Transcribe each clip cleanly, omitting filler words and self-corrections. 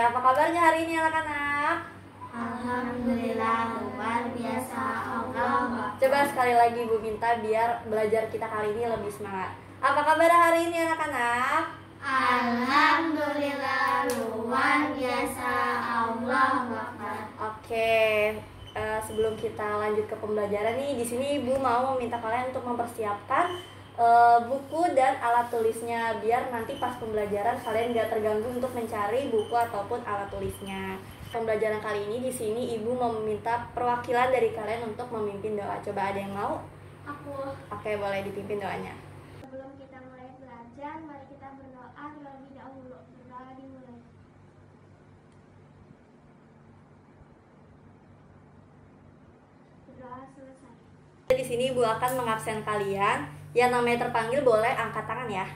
apa kabarnya hari ini anak-anak? Alhamdulillah, luar biasa. Allah. Coba sekali lagi Bu minta biar belajar kita kali ini lebih semangat. Apa kabar hari ini anak-anak? Alhamdulillah, luar biasa. Allah Akbar. Oke, sebelum kita lanjut ke pembelajaran nih, di sini Ibu mau meminta kalian untuk mempersiapkan buku dan alat tulisnya biar nanti pas pembelajaran kalian gak terganggu untuk mencari buku ataupun alat tulisnya. Pembelajaran kali ini di sini Ibu mau meminta perwakilan dari kalian untuk memimpin doa. Coba ada yang mau? Aku. Oke, boleh dipimpin doanya. Sebelum kita mulai belajar, mari kita berdoa terlebih dahulu. Berdoa dimulai. Berdoa selesai. Di sini Ibu akan mengabsen kalian. Yang namanya terpanggil boleh angkat tangan ya.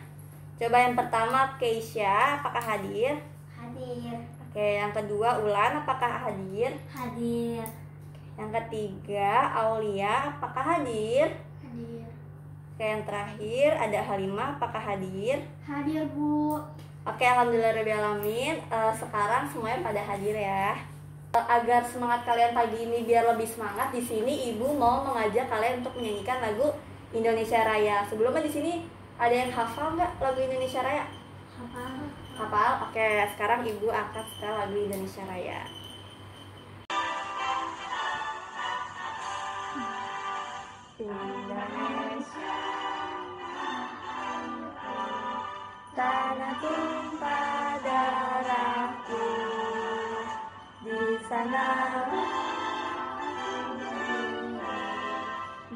Coba yang pertama Keisha, apakah hadir? Hadir. Oke, yang kedua Ulan, apakah hadir? Hadir. Yang ketiga Aulia, apakah hadir? Hadir. Oke, yang terakhir ada Halimah, apakah hadir? Hadir, Bu. Oke, alhamdulillahirobbilalamin. Sekarang semuanya pada hadir ya. Agar semangat kalian pagi ini biar lebih semangat, di sini Ibu mau mengajak kalian untuk menyanyikan lagu Indonesia Raya. Sebelumnya di sini ada yang hafal nggak lagu Indonesia Raya? Hafal. Hafal? Oke, sekarang Ibu akan setel lagu Indonesia Raya. Indonesia, tanah tumpah darahku, di sana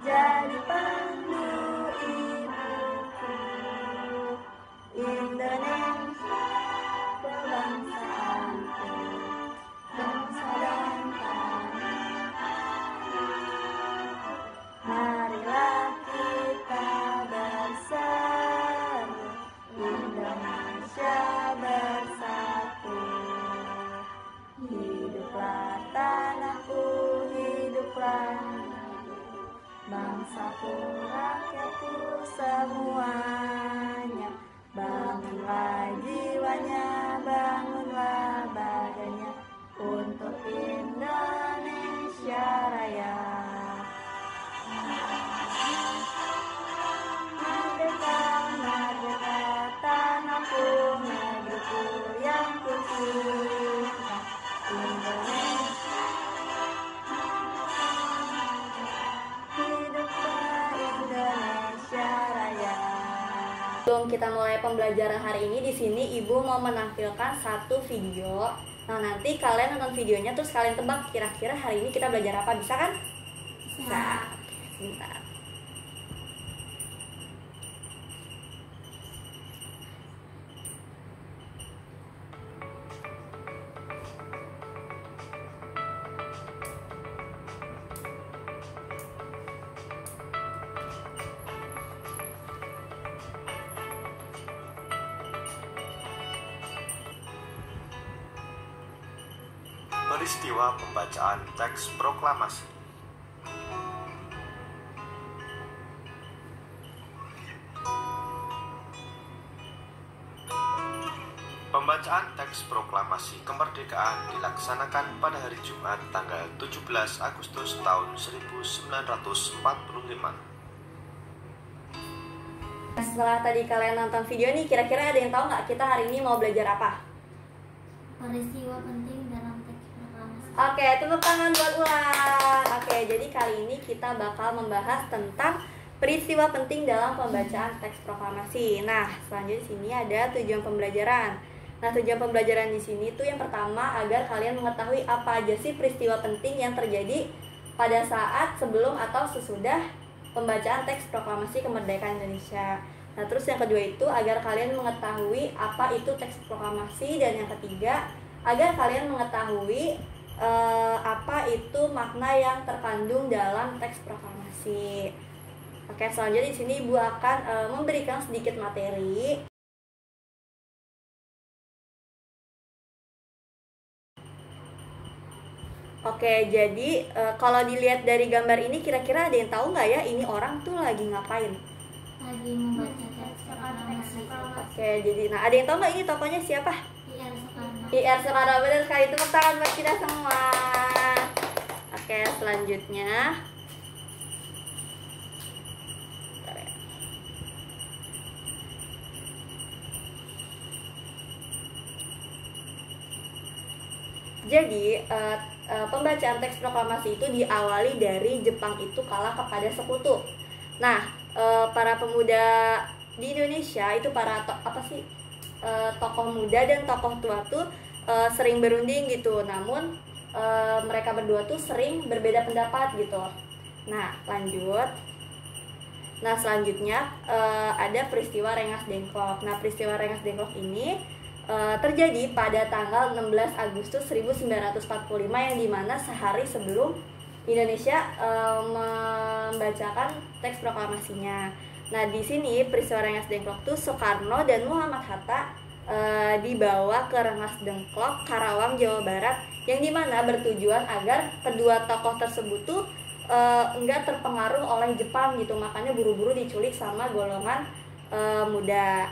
jadi pandu ibuku. Indonesia kebangsaanku, bangsa dan tanah. Marilah kita bersatu, Indonesia bersatu. Hiduplah tanahku, hiduplah bangsaku, rakyatku semuanya. Bangunlah jiwanya, bangunlah badannya untuk Indonesia Raya. Merdeka, merdeka, tanahku, negeriku yang kucinta. Indonesia, hiduplah Indonesia Raya. Sebelum kita mulai pembelajaran hari ini, di sini Ibu mau menampilkan satu video. Nah, nanti kalian nonton videonya terus kalian tebak kira-kira hari ini kita belajar apa, bisa kan? Bisa. Sebentar. Peristiwa pembacaan teks proklamasi. Pembacaan teks proklamasi kemerdekaan dilaksanakan pada hari Jumat tanggal 17 Agustus tahun 1945. Setelah tadi kalian nonton video nih, kira-kira ada yang tahu nggak kita hari ini mau belajar apa? Peristiwa penting dalam teks proklamasi. Oke, tepuk tangan buat Ulan. Oke, jadi kali ini kita bakal membahas tentang peristiwa penting dalam pembacaan teks proklamasi. Nah, selanjutnya di sini ada tujuan pembelajaran. Nah, tujuan pembelajaran di sini tuh yang pertama agar kalian mengetahui apa aja sih peristiwa penting yang terjadi pada saat sebelum atau sesudah pembacaan teks proklamasi kemerdekaan Indonesia. Nah, terus yang kedua itu agar kalian mengetahui apa itu teks proklamasi, dan yang ketiga agar kalian mengetahui apa itu makna yang terkandung dalam teks proklamasi. Oke, selanjutnya di sini Ibu akan memberikan sedikit materi. Oke, jadi kalau dilihat dari gambar ini kira-kira ada yang tahu nggak ya ini orang tuh lagi ngapain? Lagi membaca teks proklamasi. Oke, jadi nah ada yang tahu nggak ini tokohnya siapa? PR Soekarno. IR Soekarno, benar sekali. Tepuk tangan buat kita semua. Oke, selanjutnya bentar ya. Jadi pembacaan teks proklamasi itu diawali dari Jepang itu kalah kepada sekutu. Nah, para pemuda di Indonesia itu tokoh muda dan tokoh tua tuh sering berunding gitu. Namun mereka berdua tuh sering berbeda pendapat gitu. Nah, lanjut. Nah, selanjutnya ada peristiwa Rengas Dengklok. Nah, peristiwa Rengas Dengklok ini terjadi pada tanggal 16 Agustus 1945 yang dimana sehari sebelum Indonesia membacakan teks proklamasinya. Nah, di sini peristiwa Rengas Dengklok tuh Soekarno dan Muhammad Hatta dibawa ke Rengas Dengklok, Karawang, Jawa Barat, yang dimana bertujuan agar kedua tokoh tersebut tuh enggak terpengaruh oleh Jepang gitu, makanya buru-buru diculik sama golongan muda.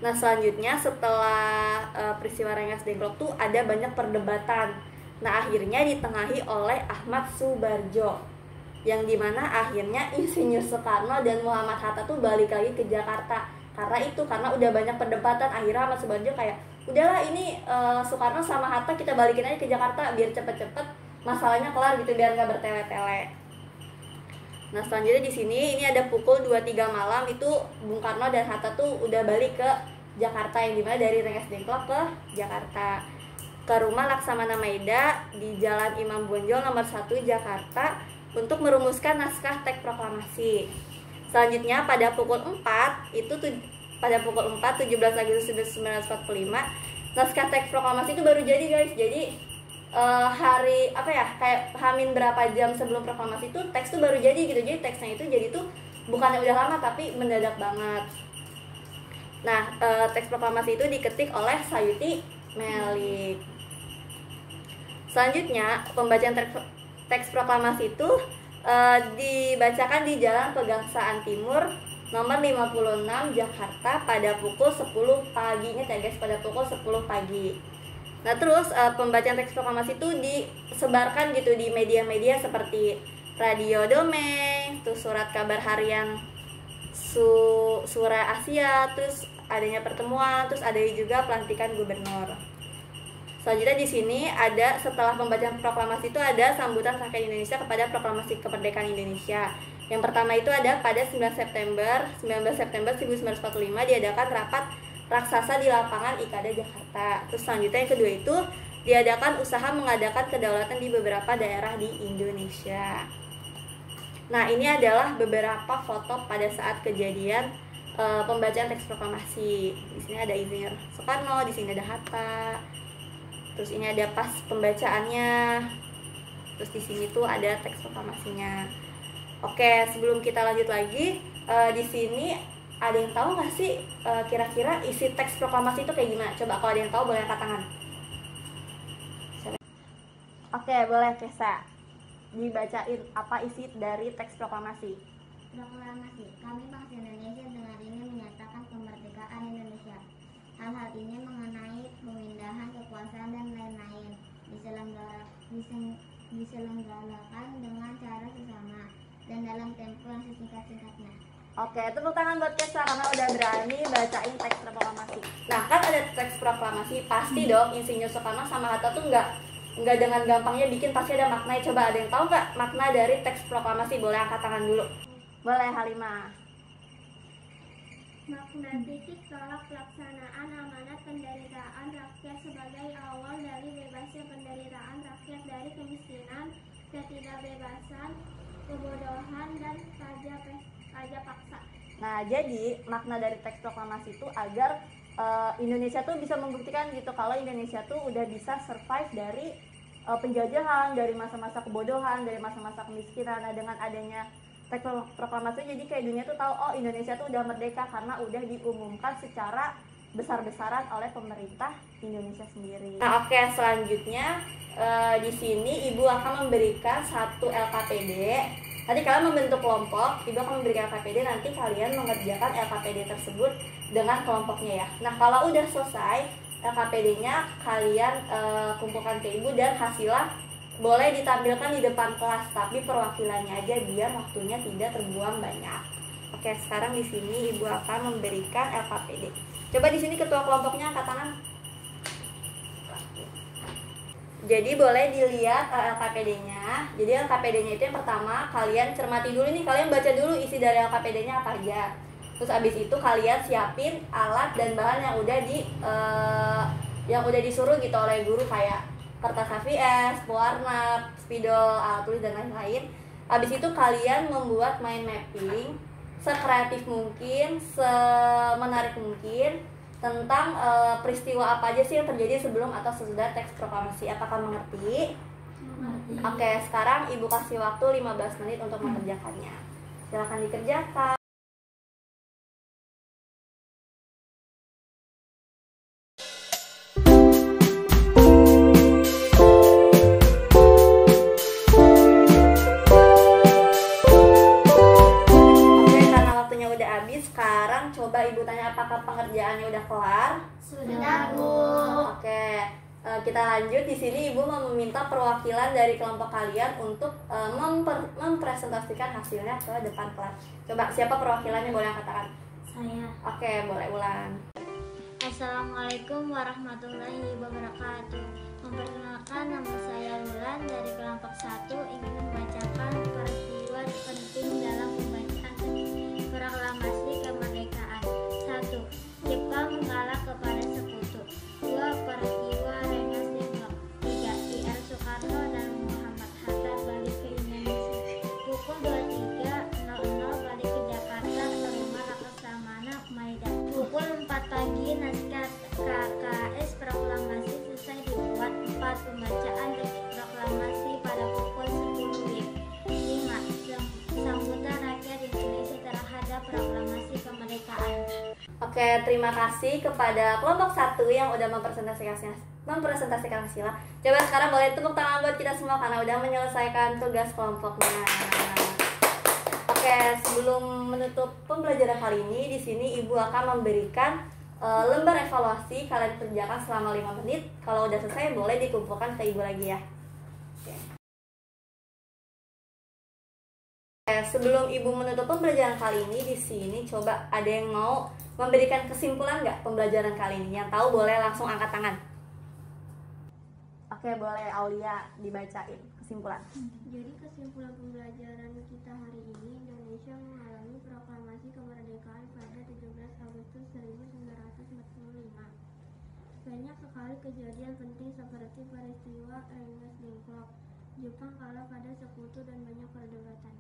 Nah, selanjutnya setelah peristiwa Rengas Dengklok tuh ada banyak perdebatan. Nah, akhirnya ditengahi oleh Ahmad Subarjo, yang dimana akhirnya Insinyur Soekarno dan Muhammad Hatta tuh balik lagi ke Jakarta. Karena udah banyak perdebatan, akhirnya Ahmad Subarjo kayak, udahlah ini Soekarno sama Hatta kita balikin aja ke Jakarta biar cepet-cepet masalahnya kelar gitu, biar nggak bertele-tele. Nah, selanjutnya di sini ini ada pukul 2.03 malam itu Bung Karno dan Hatta tuh udah balik ke Jakarta, yang dimana dari Rengas Dengklok ke Jakarta, ke rumah Laksamana Maeda di Jalan Imam Bonjol nomor 1 Jakarta untuk merumuskan naskah teks proklamasi. Selanjutnya pada pukul 4 17 Agustus 1945 naskah teks proklamasi itu baru jadi, guys. Jadi kayak hamin berapa jam sebelum proklamasi itu teks tuh baru jadi gitu. Jadi teksnya itu jadi tuh bukannya udah lama tapi mendadak banget. Nah, teks proklamasi itu diketik oleh Sayuti Melik. Selanjutnya pembacaan teks proklamasi itu dibacakan di Jalan Pegangsaan Timur nomor 56 Jakarta pada pukul 10 pagi. Ini guys, pada pukul 10 pagi. Nah, terus pembacaan teks proklamasi itu disebarkan gitu di media-media seperti Radio Domeng, terus surat kabar harian Sura Asia, terus adanya pertemuan, terus ada juga pelantikan gubernur. Selanjutnya di sini ada setelah pembacaan proklamasi itu ada sambutan rakyat Indonesia kepada proklamasi kemerdekaan Indonesia. Yang pertama itu ada pada 19 September 1945 diadakan rapat raksasa di lapangan IKADA Jakarta. Terus selanjutnya yang kedua itu diadakan usaha mengadakan kedaulatan di beberapa daerah di Indonesia. Nah, ini adalah beberapa foto pada saat kejadian pembacaan teks proklamasi. Di sini ada Insinyur Soekarno, di sini ada Hatta. Terus ini ada pas pembacaannya. Terus di sini tuh ada teks proklamasinya. Oke, sebelum kita lanjut lagi, di sini ada yang tahu nggak sih kira-kira isi teks proklamasi itu kayak gimana? Coba kalau ada yang tahu boleh angkat tangan. Oke, boleh Kesa. Dibacain apa isi dari teks proklamasi. Proklamasi, kami bangsa Indonesia dengan ini menyatakan kemerdekaan Indonesia. Hal-hal ini mengenai pemindahan kekuasaan dan lain-lain diselenggarakan dengan cara sesama dan dalam tempo yang sesingkat-singkatnya. Oke, tepuk tangan buat Kesa karena udah berani bacain teks proklamasi. Nah, kan ada teks proklamasi, pasti dong Insinyur Soekarno sama Hatta tuh nggak dengan gampangnya bikin, pasti ada maknanya. Coba ada yang tahu nggak makna dari teks proklamasi? Boleh angkat tangan dulu. Boleh, Halimah. Makna titik tolak pelaksanaan amanat penderitaan rakyat sebagai awal dari bebasnya penderitaan rakyat dari kemiskinan, ketidakbebasan, kebodohan, dan pajak paksa. Nah, jadi makna dari teks proklamasi itu agar Indonesia tuh bisa membuktikan gitu kalau Indonesia tuh udah bisa survive dari penjajahan, dari masa-masa kebodohan, dari masa-masa kemiskinan. Nah, dengan adanya teks proklamasi jadi kayak dunia tuh tahu, oh Indonesia tuh udah merdeka karena udah diumumkan secara besar-besaran oleh pemerintah Indonesia sendiri. Nah, oke, selanjutnya di sini Ibu akan memberikan satu LKPD. Nanti kalian membentuk kelompok, Ibu akan memberikan LKPD, nanti kalian mengerjakan LKPD tersebut dengan kelompoknya ya. Nah, kalau udah selesai LKPD-nya kalian kumpulkan ke ibu dan hasilnya boleh ditampilkan di depan kelas, tapi perwakilannya aja biar waktunya tidak terbuang banyak. Oke, sekarang di sini ibu akan memberikan LKPD. Coba di sini ketua kelompoknya angkat tangan. Jadi boleh dilihat LKPD-nya. Jadi LKPD-nya itu yang pertama kalian cermati dulu nih, kalian baca dulu isi dari LKPD-nya apa aja. Terus abis itu kalian siapin alat dan bahan yang udah disuruh gitu oleh guru, kayak kertas HVS, pewarna, spidol, alat tulis dan lain-lain. Abis itu kalian membuat mind mapping sekreatif mungkin, semenarik mungkin tentang peristiwa apa aja sih yang terjadi sebelum atau sesudah teks proklamasi. Apakah mengerti? Mengerti. Oke, sekarang ibu kasih waktu 15 menit untuk mengerjakannya. Silakan dikerjakan. Sekarang coba ibu tanya, apakah pengerjaannya udah kelar? Sudah, Bu. Oke, kita lanjut. Di sini ibu mau meminta perwakilan dari kelompok kalian untuk mempresentasikan hasilnya ke depan kelas. Coba siapa perwakilannya, boleh katakan? Saya. Oke, boleh ulang. Assalamualaikum warahmatullahi wabarakatuh. Memperkenalkan, nama saya Wulan dari kelompok 1, ingin membacakan peristiwa penting dalam pembacaan proklamasi kemerdekaan. 1. Jepang mengalah kepada Sekutu. 2. Peristiwa Rengas Dengklok. 3. I.R. Soekarno dan Muhammad Hatta balik ke Indonesia. Pukul 23.00 balik ke Jakarta ke rumah Laksamana Maidan. Pukul 4 pagi naskah KKS proklamasi selesai dibuat. 4. Pembacaan teks proklamasi pada pukul 10 WIB. 5. Sambutan rakyat Indonesia terhadap proklamasi kemerdekaan. Oke, terima kasih kepada kelompok 1 yang udah mempresentasikan hasilnya. Coba sekarang boleh tepuk tangan buat kita semua karena udah menyelesaikan tugas kelompoknya. Oke, sebelum menutup pembelajaran kali ini, di sini ibu akan memberikan lembar evaluasi. Kalian kerjakan selama 5 menit. Kalau udah selesai boleh dikumpulkan ke ibu lagi ya. Oke. Sebelum ibu menutup pembelajaran kali ini, di sini coba ada yang mau memberikan kesimpulan nggak pembelajaran kali ini? Yang tahu boleh langsung angkat tangan. Oke, boleh Aulia dibacain kesimpulan. Jadi kesimpulan pembelajaran kita hari ini, Indonesia mengalami proklamasi kemerdekaan pada 17 Agustus 1945. Banyak sekali kejadian penting seperti peristiwa Rengas Dengklok, Jepang kalah pada Sekutu, dan banyak perdebatan.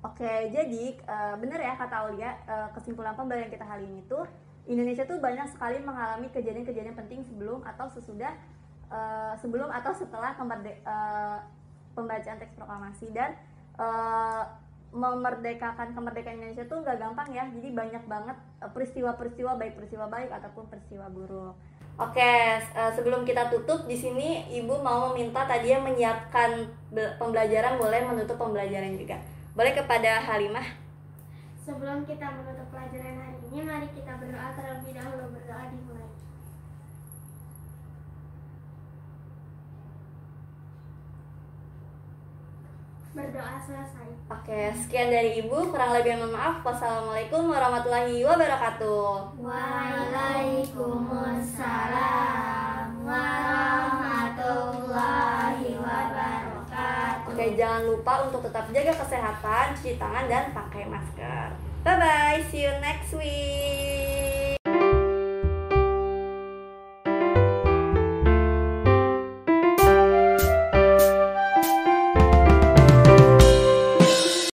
Oke, jadi benar ya kata Aulia, kesimpulan pembelajaran kita hari ini tuh Indonesia tuh banyak sekali mengalami kejadian-kejadian penting sebelum atau sesudah sebelum atau setelah pembacaan teks proklamasi, dan memerdekakan kemerdekaan Indonesia tuh nggak gampang ya. Jadi banyak banget peristiwa-peristiwa, baik peristiwa baik ataupun peristiwa buruk. Oke, sebelum kita tutup di sini ibu mau meminta tadi yang menyiapkan pembelajaran boleh menutup pembelajaran juga. Boleh kepada Halimah. Sebelum kita menutup pelajaran hari ini, mari kita berdoa terlebih dahulu. Berdoa dimulai. Berdoa selesai. Oke, sekian dari ibu. Kurang lebih mohon maaf. Wassalamualaikum warahmatullahi wabarakatuh. Waalaikumsalam warahmatullahi wabarakatuh. Oke, jangan lupa untuk tetap jaga kesehatan, cuci tangan, dan pakai masker. Bye-bye, see you next week.